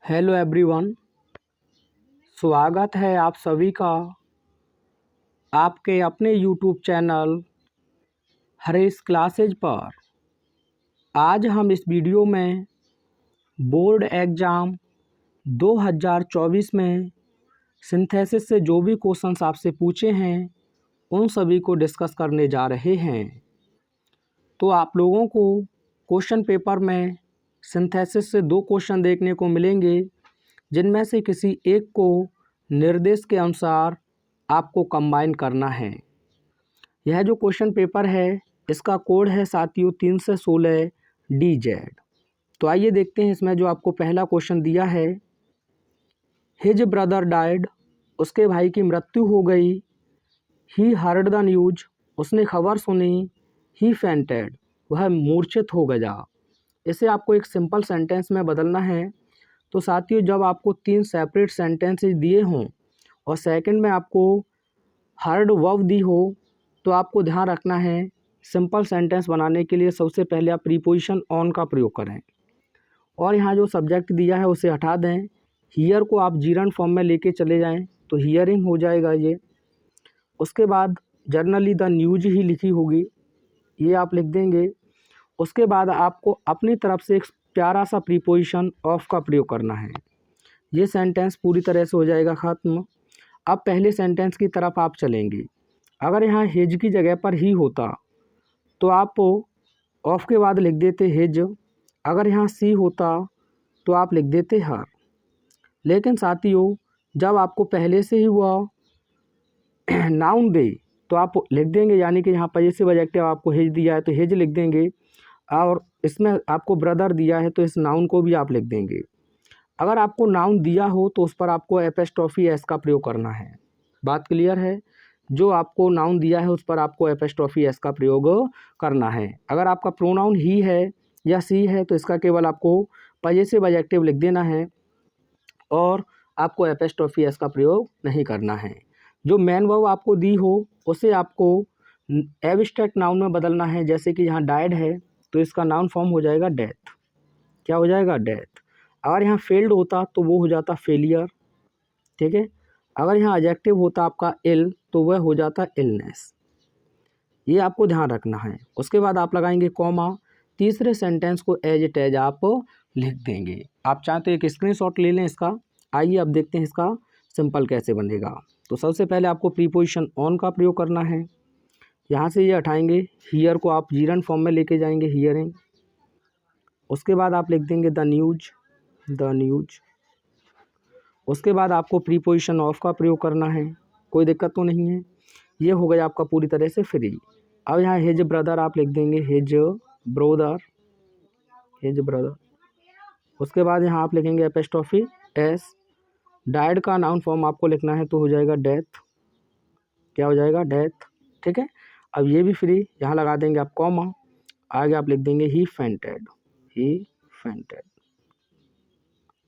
Hello everyone, स्वागत है आप सभी का आपके अपने यूट्यूब चैनल हरीश क्लासेज पर। आज हम इस वीडियो में बोर्ड एग्ज़ाम 2024 में सिंथेसिस से जो भी क्वेश्चंस आपसे पूछे हैं उन सभी को डिस्कस करने जा रहे हैं। तो आप लोगों को क्वेश्चन पेपर में सिंथेसिस से 2 क्वेश्चन देखने को मिलेंगे, जिनमें से किसी एक को निर्देश के अनुसार आपको कंबाइन करना है। यह जो क्वेश्चन पेपर है इसका कोड है साथियों 316 DZ। तो आइए देखते हैं इसमें जो आपको पहला क्वेश्चन दिया है। हिज ब्रदर डाइड, उसके भाई की मृत्यु हो गई। ही हर्ड द न्यूज, उसने खबर सुनी। ही फेंटेड, वह मूर्छित हो गया। इसे आपको एक सिंपल सेंटेंस में बदलना है। तो साथियों, जब आपको 3 सेपरेट सेंटेंसेस दिए हों और सेकंड में आपको हर्ड वर्ब दी हो, तो आपको ध्यान रखना है सिंपल सेंटेंस बनाने के लिए सबसे पहले आप प्रीपोजिशन ऑन का प्रयोग करें और यहाँ जो सब्जेक्ट दिया है उसे हटा दें। हियर को आप जीरंड फॉर्म में लेके चले जाएं तो हियरिंग हो जाएगा ये। उसके बाद जर्नली द न्यूज ही लिखी होगी, ये आप लिख देंगे। उसके बाद आपको अपनी तरफ से एक प्यारा सा प्रीपोजिशन ऑफ का प्रयोग करना है। ये सेंटेंस पूरी तरह से हो जाएगा ख़त्म। अब पहले सेंटेंस की तरफ आप चलेंगे। अगर यहाँ हिज की जगह पर ही होता तो आप ऑफ के बाद लिख देते हिज। अगर यहाँ सी होता तो आप लिख देते हर। लेकिन साथियों, जब आपको पहले से ही वह नाउन दे तो आप लिख देंगे, यानी कि यहाँ पजेसिव एडजेक्टिव आपको हिज दिया है तो हिज लिख देंगे, और इसमें आपको ब्रदर दिया है तो इस नाउन को भी आप लिख देंगे। अगर आपको नाउन दिया हो तो उस पर आपको एपोस्ट्रोफी एस का प्रयोग करना है। बात क्लियर है? जो आपको नाउन दिया है उस पर आपको एपोस्ट्रोफी एस का प्रयोग करना है। अगर आपका प्रोनाउन ही है या सी है तो इसका केवल आपको पजेसिव एडजेक्टिव लिख देना है और आपको एपोस्ट्रोफी एस का प्रयोग नहीं करना है। जो मेन वर्ब आपको दी हो उसे आपको एब्स्ट्रैक्ट नाउन में बदलना है। जैसे कि यहाँ डाइड है तो इसका नाउन फॉर्म हो जाएगा डेथ। क्या हो जाएगा? डेथ। अगर यहाँ फेल्ड होता तो वो हो जाता फेलियर, ठीक है। अगर यहाँ एडजेक्टिव होता आपका इल तो वह हो जाता इलनेस। ये आपको ध्यान रखना है। उसके बाद आप लगाएंगे कॉमा। तीसरे सेंटेंस को एज इट एज आप लिख देंगे। आप चाहें तो एक स्क्रीनशॉट ले लें इसका। आइए अब देखते हैं इसका सिंपल कैसे बनेगा। तो सबसे पहले आपको प्रीपोजिशन ऑन का प्रयोग करना है। यहाँ से ये हटाएंगे, हियर को आप जीरंड फॉर्म में लेके जाएंगे, हियरिंग। उसके बाद आप लिख देंगे द न्यूज। उसके बाद आपको प्रीपोजिशन ऑफ का प्रयोग करना है। कोई दिक्कत तो नहीं है। ये हो गया आपका पूरी तरह से फ्री। अब यहाँ हिज ब्रदर आप लिख देंगे हिज ब्रदर। उसके बाद यहाँ आप लिखेंगे एपोस्ट्रोफी एस। डाइड का नाउन फॉर्म आपको लिखना है तो हो जाएगा डेथ। क्या हो जाएगा? डेथ, ठीक है। अब ये भी फ्री, यहाँ लगा देंगे आप कॉमा। आगे आप लिख देंगे ही फेंटेड।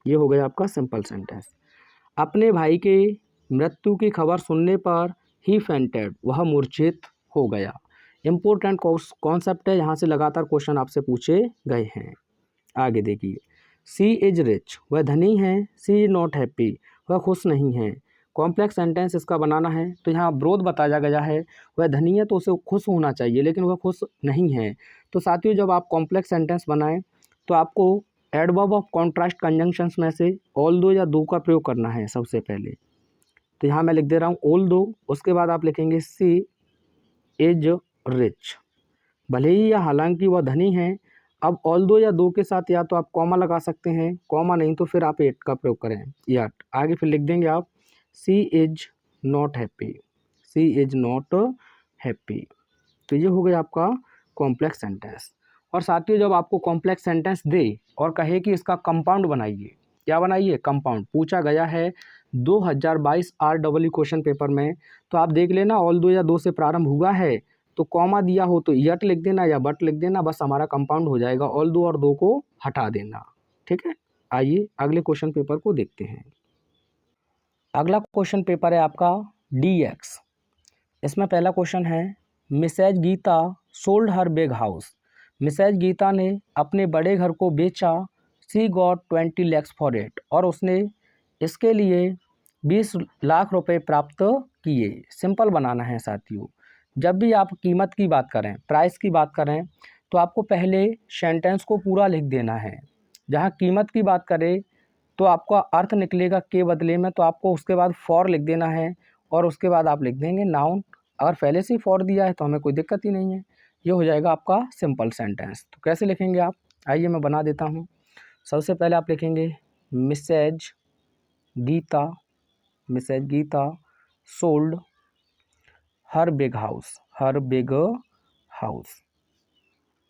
ये हो गया आपका सिंपल सेंटेंस। अपने भाई के मृत्यु की खबर सुनने पर ही फेंटेड, वह मूर्छित हो गया। इम्पोर्टेंट कॉन्सेप्ट है, यहाँ से लगातार क्वेश्चन आपसे पूछे गए हैं। आगे देखिए, सी इज रिच, वह धनी है। सी इज नॉट हैप्पी, वह खुश नहीं है। कॉम्प्लेक्स सेंटेंस इसका बनाना है तो यहाँ विरोध बताया गया है। वह धनी है तो उसे खुश होना चाहिए, लेकिन वह खुश नहीं है। तो साथियों, जब आप कॉम्प्लेक्स सेंटेंस बनाएं तो आपको एडवर्ब ऑफ कॉन्ट्रास्ट कंजंक्शंस में से ऑल्दो या दो का प्रयोग करना है सबसे पहले। तो यहाँ मैं लिख दे रहा हूँ ऑल्दो। उसके बाद आप लिखेंगे सी इज रिच, भले ही या हालांकि वह धनी है। अब ऑल्दो या दो के साथ या तो आप कॉमा लगा सकते हैं, कॉमा नहीं तो फिर आप एट का प्रयोग करें, या आगे फिर लिख देंगे आप सी इज नॉट हैप्पी। तो ये हो गया आपका कॉम्प्लेक्स सेंटेंस। और साथियों, जब आपको कॉम्प्लेक्स सेंटेंस दे और कहे कि इसका कंपाउंड बनाइए, क्या बनाइए? कंपाउंड पूछा गया है 2022 REE क्वेश्चन पेपर में, तो आप देख लेना ऑल्दो या दो से प्रारंभ हुआ है तो कॉमा दिया हो तो यट लिख देना या बट लिख देना, बस हमारा कंपाउंड हो जाएगा। ऑल्दो और दो को हटा देना, ठीक है। आइए अगले क्वेश्चन पेपर को देखते हैं। अगला क्वेश्चन पेपर है आपका DX। इसमें पहला क्वेश्चन है, Mrs Geeta sold her big house. Mrs Gita ने अपने बड़े घर को बेचा। She got 20 lakhs for it, और उसने इसके लिए 20 लाख रुपए प्राप्त किए। सिंपल बनाना है साथियों। जब भी आप कीमत की बात करें, प्राइस की बात करें, तो आपको पहले सेंटेंस को पूरा लिख देना है। जहाँ कीमत की बात करें तो आपका अर्थ निकलेगा के बदले में, तो आपको उसके बाद फॉर लिख देना है, और उसके बाद आप लिख देंगे नाउन। अगर पहले से ही फॉर दिया है तो हमें कोई दिक्कत ही नहीं है, ये हो जाएगा आपका सिंपल सेंटेंस। तो कैसे लिखेंगे आप, आइए मैं बना देता हूँ। सबसे पहले आप लिखेंगे Mrs Geeta, Mrs Geeta sold her big house, her big house.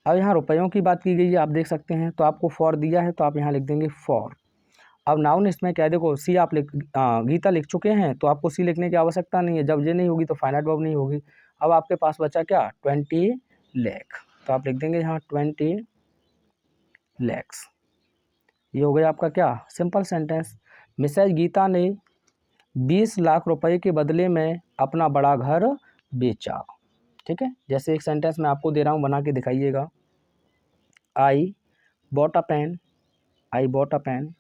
अब यहाँ रुपयों की बात की गई है, आप देख सकते हैं, तो आपको फॉर दिया है तो आप यहाँ लिख देंगे फॉर। अब नाउन इसमें क्या है, देखो सी आप गीता लिख चुके हैं, तो आपको सी लिखने की आवश्यकता नहीं है। जब ये नहीं होगी तो फाइनाइट वर्ब नहीं होगी। अब आपके पास बचा क्या, 20 लाख, तो आप लिख देंगे यहाँ 20 lakhs। ये हो गया आपका क्या, सिंपल सेंटेंस। मिसेज गीता ने 20 लाख रुपए के बदले में अपना बड़ा घर बेचा। ठीक है, जैसे एक सेंटेंस मैं आपको दे रहा हूँ, बना के दिखाइएगा। I bought a pen, I bought a pen,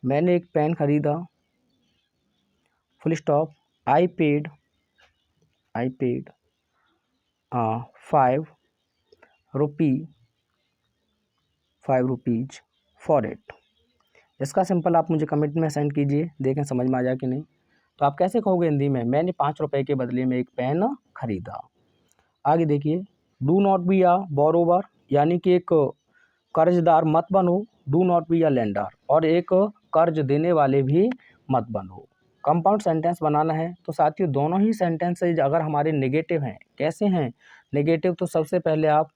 मैंने एक पेन खरीदा। Full stop, I paid, I paid 5 rupees for it. इसका सिंपल आप मुझे कमेंट में सेंड कीजिए, देखें समझ में आ जाए कि नहीं। तो आप कैसे कहोगे हिंदी में, मैंने 5 रुपए के बदले में एक पेन खरीदा। आगे देखिए, do not be a borrower, यानी कि एक कर्जदार मत बनो। Do not be a lender, और एक कर्ज देने वाले भी मत बनो। कंपाउंड सेंटेंस बनाना है, तो साथियों दोनों ही सेंटेंसेज अगर हमारे नेगेटिव हैं, कैसे हैं नेगेटिव, तो सबसे पहले आप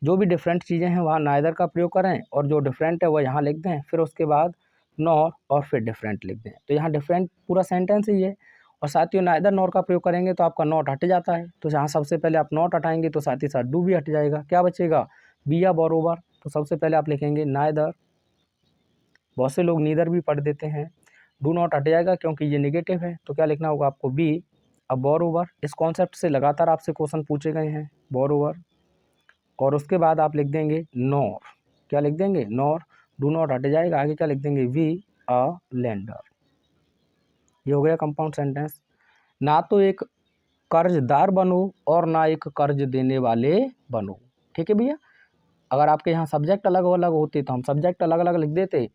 जो भी डिफरेंट चीज़ें हैं वहाँ नाइदर का प्रयोग करें, और जो डिफरेंट है वह यहाँ लिख दें, फिर उसके बाद नॉर और फिर डिफरेंट लिख दें। तो यहाँ डिफरेंट पूरा सेंटेंस ही है, और साथियों नाइदर नॉर का प्रयोग करेंगे तो आपका नॉट हट जाता है। तो जहाँ सबसे पहले आप नॉट हटाएंगे तो साथ ही साथ डू भी हट जाएगा, क्या बचेगा, बी या बोरोवर। तो सबसे पहले आप लिखेंगे नाइदर, बहुत से लोग नीदर भी पढ़ देते हैं। डू नॉट हट जाएगा क्योंकि ये नेगेटिव है, तो क्या लिखना होगा आपको, बी। अब बोरोवर, इस कॉन्सेप्ट से लगातार आपसे क्वेश्चन पूछे गए हैं, बोरोवर। और उसके बाद आप लिख देंगे नॉर, क्या लिख देंगे, नॉर। डू नॉट हट जाएगा, आगे क्या लिख देंगे, वी अ लेंडर। ये हो गया कंपाउंड सेंटेंस। ना तो एक कर्जदार बनो और ना एक कर्ज देने वाले बनो। ठीक है भैया, अगर आपके यहाँ सब्जेक्ट अलग अलग होते तो हम सब्जेक्ट अलग अलग लिख देते,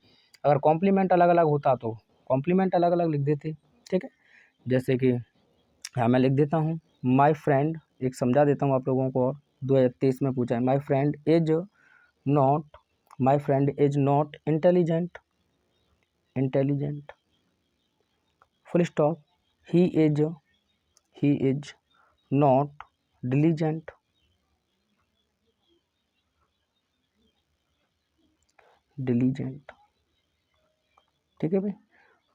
अगर कॉम्प्लीमेंट अलग अलग होता तो कॉम्प्लीमेंट अलग अलग लिख देते। ठीक है, जैसे कि यहाँ मैं लिख देता हूँ माय फ्रेंड, एक समझा देता हूँ आप लोगों को, और 2023 में पूछा है, my friend is not, my friend is not intelligent, intelligent full stop, he is not diligent, diligent. ठीक है भाई,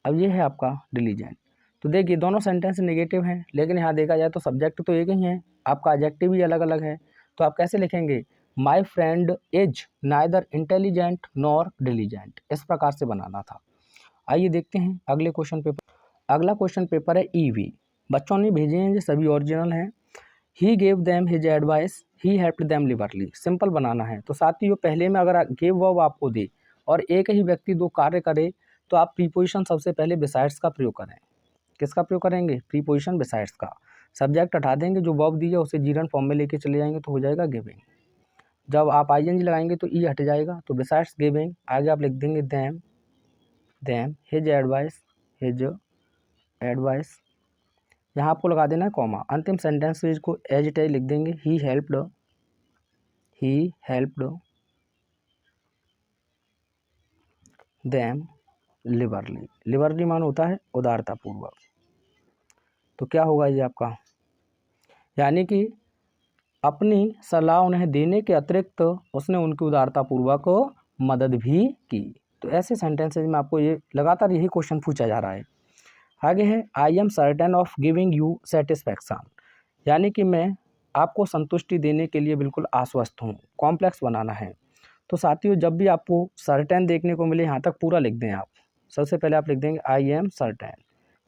अब ये है आपका डिलीजेंट। तो देखिए दोनों सेंटेंस नेगेटिव हैं, लेकिन यहाँ देखा जाए तो सब्जेक्ट तो एक ही है, आपका एडजेक्टिव भी अलग अलग है। तो आप कैसे लिखेंगे, my friend is neither intelligent nor diligent, इस प्रकार से बनाना था। आइए देखते हैं अगले क्वेश्चन पेपर। अगला क्वेश्चन पेपर है ईवी, बच्चों ने भेजे हैं, ये सभी ओरिजिनल हैं। He gave them his advice, he helped them liberally. Simple बनाना है, तो साथियों पहले में अगर गेव वर्ब आपको दे और एक ही व्यक्ति दो कार्य करे, तो आप प्रीपोजिशन सबसे पहले बिसाइड्स का प्रयोग करें। किसका प्रयोग करेंगे, प्रीपोजिशन बिसाइड्स का। सब्जेक्ट हटा देंगे, जो वर्ब दिया उसे जीरन फॉर्म में लेके चले जाएंगे तो हो जाएगा गिविंग। जब आप आईएनजी लगाएंगे तो ई हट जाएगा, तो बिसाइड्स गिविंग, आगे आप लिख देंगे them, them his advice, his advice, यहाँ आपको लगा देना है कॉमा। अंतिम सेंटेंस को एज इट एज लिख देंगे, ही हेल्प्ड देम लिबरली। लिबरली मान होता है उदारतापूर्वक। तो क्या होगा ये आपका, यानी कि अपनी सलाह उन्हें देने के अतिरिक्त उसने उनकी उदारतापूर्वक मदद भी की। तो ऐसे सेंटेंसेज में आपको ये लगातार यही क्वेश्चन पूछा जा रहा है। आगे है I am certain of giving you satisfaction, यानी कि मैं आपको संतुष्टि देने के लिए बिल्कुल आश्वस्त हूँ। कॉम्प्लेक्स बनाना है, तो साथियों जब भी आपको सर्टेन देखने को मिले यहाँ तक पूरा लिख दें आप। सबसे पहले आप लिख देंगे आई एम सर्टेन,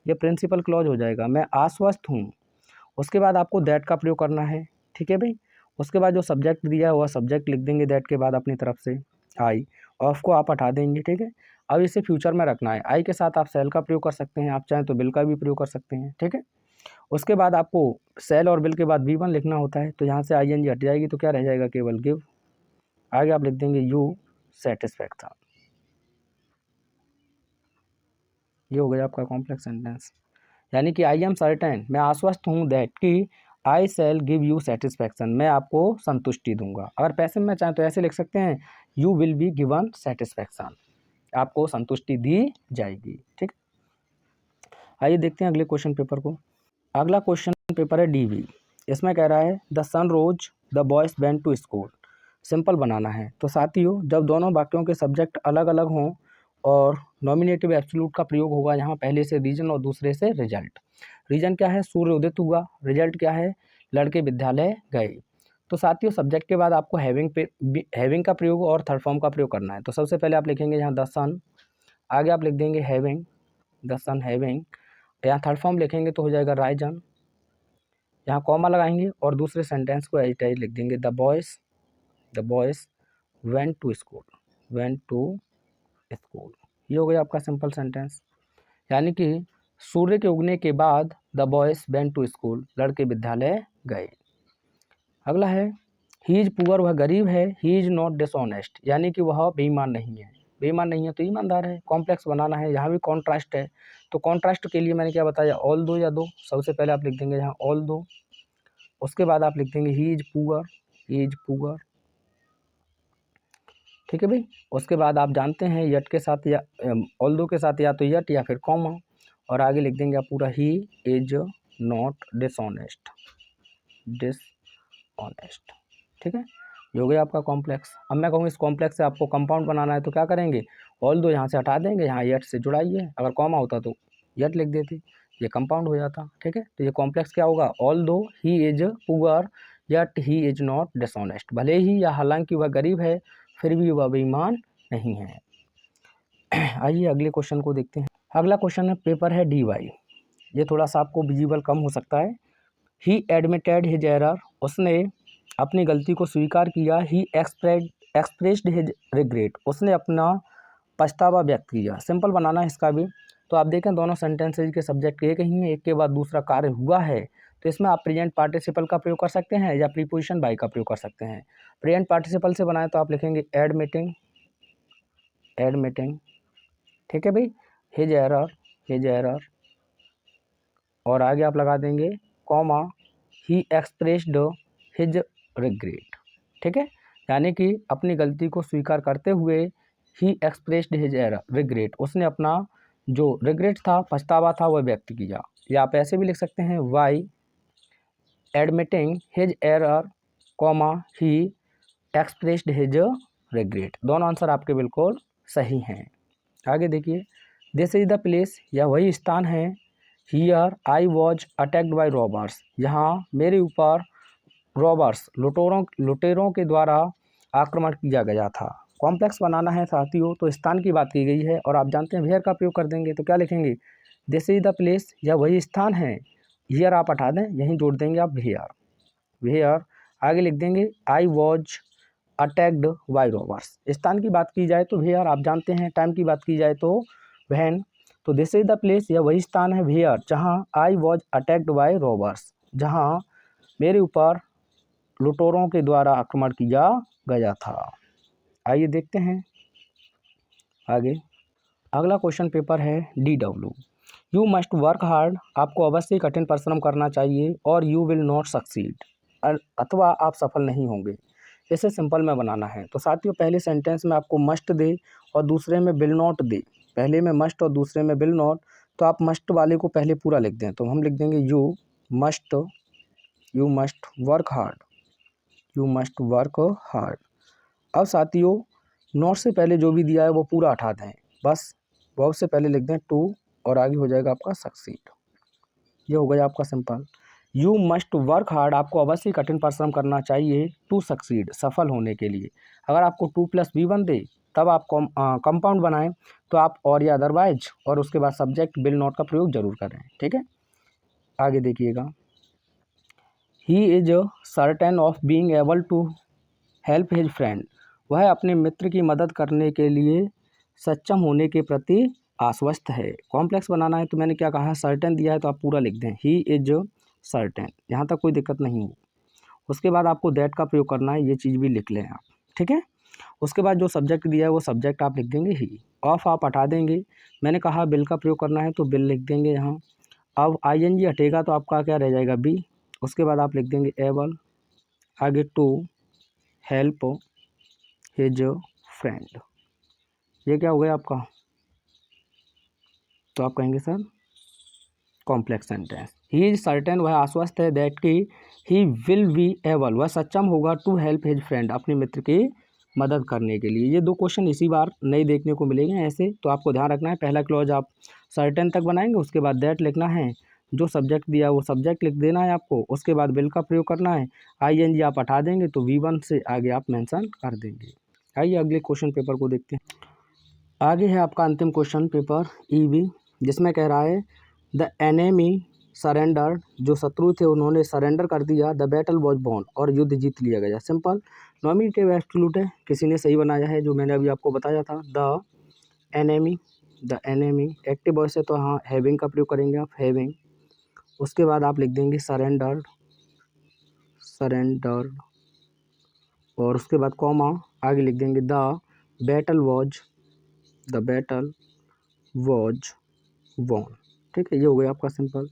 ये प्रिंसिपल क्लॉज हो जाएगा, मैं आश्वस्त हूँ। उसके बाद आपको दैट का प्रयोग करना है। ठीक है भाई, उसके बाद जो सब्जेक्ट दिया है वह सब्जेक्ट लिख देंगे दैट के बाद अपनी तरफ से। आई, ऑफ को आप हटा देंगे, ठीक है। अब इसे फ्यूचर में रखना है, आई के साथ आप सेल का प्रयोग कर सकते हैं, आप चाहें तो बिल का भी प्रयोग कर सकते हैं, ठीक है। उसके बाद आपको सेल और बिल के बाद V1 लिखना होता है, तो यहाँ से ING हट जाएगी तो क्या रह जाएगा, केवल गिव। आगे आप लिख देंगे यू सेटिस्फैक्शन। ये हो गया आपका कॉम्प्लेक्स सेंटेंस, यानी कि आई एम सर्टेन, मैं आश्वस्त हूँ, दैट कि आई सेल गिव यू सेटिस्फैक्शन, मैं आपको संतुष्टि दूंगा। अगर पैसिव में चाहें तो ऐसे लिख सकते हैं, you will be given satisfaction, आपको संतुष्टि दी जाएगी, ठीक। आइए देखते हैं अगले क्वेश्चन पेपर को। अगला क्वेश्चन पेपर है DV। इसमें कह रहा है the sun rose the boys went to school. Simple बनाना है। तो साथियों, जब दोनों वाक्यों के सब्जेक्ट अलग अलग हों और नॉमिनेटिव एब्सोल्यूट का प्रयोग होगा, यहाँ पहले से रीजन और दूसरे से रिजल्ट। रीजन क्या है, सूर्य उदित हुआ, रिजल्ट क्या है, लड़के विद्यालय गए। तो साथियों, सब्जेक्ट के बाद आपको हैविंग का प्रयोग और थर्ड फॉर्म का प्रयोग करना है। तो सबसे पहले आप लिखेंगे यहाँ द सन, आगे आप लिख देंगे हैविंग, द सन हैविंग, यहाँ थर्ड फॉर्म लिखेंगे तो हो जाएगा राइजन, यहाँ कॉमा लगाएंगे और दूसरे सेंटेंस को एज लिख देंगे the boys went to school, went to school. ये हो गया आपका सिंपल सेंटेंस, यानी कि सूर्य के उगने के बाद the boys went to school, लड़के विद्यालय गए। अगला है ही इज पुअर, वह गरीब है, ही इज नॉट डिसऑनेस्ट, यानी कि वह बेईमान नहीं है। बेईमान नहीं है तो ईमानदार है। कॉम्प्लेक्स बनाना है, यहाँ भी कॉन्ट्रास्ट है, तो कॉन्ट्रास्ट के लिए मैंने क्या बताया, ऑल दो या दो। सबसे पहले आप लिख देंगे यहाँ ऑल दो, उसके बाद आप लिख देंगे he is poor, he is poor, ठीक है भाई। उसके बाद आप जानते हैं यट के साथ या ऑल दो के साथ या तो यट या फिर कॉमा, और आगे लिख देंगे आप पूरा he is not dishonest, dishonest, ठीक है। ये हो गया आपका कॉम्प्लेक्स। अब मैं कहूँ इस कॉम्प्लेक्स से आपको कंपाउंड बनाना है तो क्या करेंगे, ऑल दो यहाँ से हटा देंगे, यहाँ यट से जुड़ाइए, अगर कॉमा होता तो यट लिख देते, ये कंपाउंड हो जाता, ठीक है। तो ये कॉम्प्लेक्स क्या होगा, ऑल दो he is poor yet he is not dishonest, भले ही या हालांकि वह गरीब है फिर भी वह बेईमान नहीं है। आइए अगले क्वेश्चन को देखते हैं। अगला क्वेश्चन है पेपर है DY। ये थोड़ा सा आपको विजिबल कम हो सकता है। ही एडमिटेड हिज एरर, उसने अपनी गलती को स्वीकार किया। ही एक्सप्रेस्ड हिज रिग्रेट, उसने अपना पछतावा व्यक्त किया। सिंपल बनाना है इसका भी। तो आप देखें दोनों सेंटेंसेज के सब्जेक्ट एक ही है, एक के बाद दूसरा कार्य हुआ है, तो इसमें आप प्रेजेंट पार्टिसिपल का प्रयोग कर सकते हैं या प्रीपोजिशन बाय का प्रयोग कर सकते हैं। प्रेजेंट पार्टिसिपल से बनाए तो आप लिखेंगे एडमिटिंग, एडमिटिंग, ठीक है भाई, हिज एरर, हिज एरर, और आगे आप लगा देंगे comma he expressed his regret, ठीक है। यानी कि अपनी गलती को स्वीकार करते हुए ही एक्सप्रेस्ड हिज एरर रिग्रेट, उसने अपना जो रिग्रेट था, पछतावा था, वह व्यक्त किया। या आप ऐसे भी लिख सकते हैं why admitting his error comma he expressed his regret. दोनों आंसर आपके बिल्कुल सही हैं। आगे देखिए, दिस इज द प्लेस, यह वही स्थान है। Here I was attacked by robbers, यहाँ मेरे ऊपर रॉबर्स लुटेरों के द्वारा आक्रमण किया गया था। कॉम्प्लेक्स बनाना है साथियों, तो स्थान की बात की गई है और आप जानते हैं वेयर का प्रयोग कर देंगे, तो क्या लिखेंगे, दिस इज द प्लेस, यह वही स्थान है। हियर आप हटा दें, यहीं जोड़ देंगे आप वेयर, वेयर, आगे लिख देंगे I was attacked by robbers. स्थान की बात की जाए तो वेयर आप जानते हैं, टाइम की बात की जाए तो व्हेन। तो दिस इज द प्लेस, यह वही स्थान है वेयर जहाँ I was attacked by robbers, जहाँ मेरे ऊपर लुटेरों के द्वारा आक्रमण किया गया था। आइए देखते हैं आगे। अगला क्वेश्चन पेपर है DW। You must work hard, आपको अवश्य कठिन परिश्रम करना चाहिए, और यू विल नॉट सक्सीड, अथवा आप सफल नहीं होंगे। इसे सिंपल में बनाना है। तो साथियों, पहले सेंटेंस में आपको मस्ट दे और दूसरे में विल नॉट दे, पहले में मस्ट और दूसरे में विल नॉट, तो आप मस्ट वाले को पहले पूरा लिख दें। तो हम लिख देंगे you must work hard, you must work hard. अब साथियों, नॉट से पहले जो भी दिया है वो पूरा हटा दें, बस वर्ब से पहले लिख दें टू, और आगे हो जाएगा आपका सक्सीड। ये हो गया आपका simple. You must work hard, आपको अवश्य कठिन परिश्रम करना चाहिए, टू सक्सीड, सफल होने के लिए। अगर आपको 2+V1 दे तब आप कंपाउंड बनाएं, तो आप और या अदरवाइज और उसके बाद सब्जेक्ट विल नॉट का प्रयोग जरूर करें, ठीक है। आगे देखिएगा, he is certain of being able to help his friend, वह अपने मित्र की मदद करने के लिए सक्षम होने के प्रति आश्वस्त है। कॉम्प्लेक्स बनाना है तो मैंने क्या कहा, सर्टेन दिया है तो आप पूरा लिख दें, ही इज सर्टेन, यहाँ तक कोई दिक्कत नहीं हो। उसके बाद आपको दैट का प्रयोग करना है, ये चीज़ भी लिख लें आप, ठीक है। उसके बाद जो सब्जेक्ट दिया है वो सब्जेक्ट आप लिख देंगे ही। ऑफ आप हटा देंगे, मैंने कहा बिल का प्रयोग करना है तो बिल लिख देंगे यहाँ। अब आईएनजी हटेगा तो आपका क्या रह जाएगा, बी। उसके बाद आप लिख देंगे एबल, आगे टू हेल्प हिज फ्रेंड, ये क्या हो गया आपका, तो आप कहेंगे sir complex sentence. He is certain, वह आश्वस्त है, दैट की ही विल बी एबल, वह सक्षम होगा, टू हेल्प हिज फ्रेंड, अपने मित्र की मदद करने के लिए। ये 2 क्वेश्चन इसी बार नहीं देखने को मिलेंगे ऐसे, तो आपको ध्यान रखना है। पहला क्लॉज आप सर्टेन तक बनाएंगे, उसके बाद दैट लिखना है, जो सब्जेक्ट दिया वो सब्जेक्ट लिख देना है आपको, उसके बाद विल का प्रयोग करना है, आईएनजी आप हटा देंगे तो V1 से आगे आप मेंशन कर देंगे। आइए अगले क्वेश्चन पेपर को देखते हैं। आगे है आपका अंतिम क्वेश्चन पेपर EB, जिसमें कह रहा है द एनेमी सरेंडर, जो शत्रु थे उन्होंने सरेंडर कर दिया, द बैटल वॉज वॉन, और युद्ध जीत लिया गया। सिंपल नॉमिनेटिव एब्सोल्यूट है, किसी ने सही बनाया है जो मैंने अभी आपको बताया था। द एनेमी एक्टिव वॉइस है तो हाँ हैविंग का प्रयोग करेंगे आप, हैविंग। उसके बाद आप लिख देंगे सरेंडर, और उसके बाद कॉमा आगे लिख देंगे द बैटल वॉज वॉन, ठीक है। ये हो गया आपका सिंपल।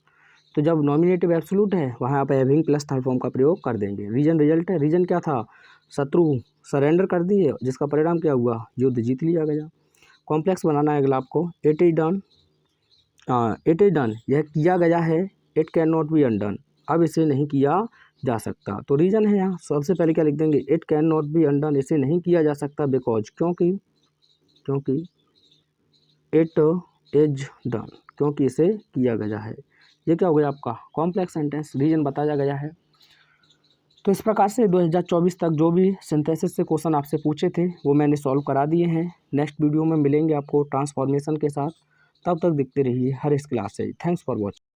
तो जब नॉमिनेटिव एब्सोल्यूट है वहाँ आप हैविंग प्लस थर्ड फॉर्म का प्रयोग कर देंगे। रीजन रिजल्ट है, रीजन क्या था, शत्रु सरेंडर कर दिए, जिसका परिणाम क्या हुआ, युद्ध जीत लिया गया। कॉम्प्लेक्स बनाना है अगला आपको, इट इज डन, यह किया गया है, it can not be undone, अब इसे नहीं किया जा सकता। तो रीजन है यहाँ, सबसे पहले क्या लिख देंगे, it can not be undone, इसे नहीं किया जा सकता, बिकॉज, क्योंकि इट इज डन, क्योंकि इसे किया गया है। ये क्या हो गया आपका कॉम्प्लेक्स सेंटेंस, रीजन बताया गया है। तो इस प्रकार से 2024 तक जो भी सिंथेसिस से क्वेश्चन आपसे पूछे थे वो मैंने सॉल्व करा दिए हैं। नेक्स्ट वीडियो में मिलेंगे आपको ट्रांसफॉर्मेशन के साथ, तब तक देखते रहिए हर इस क्लास से। Thanks for watching.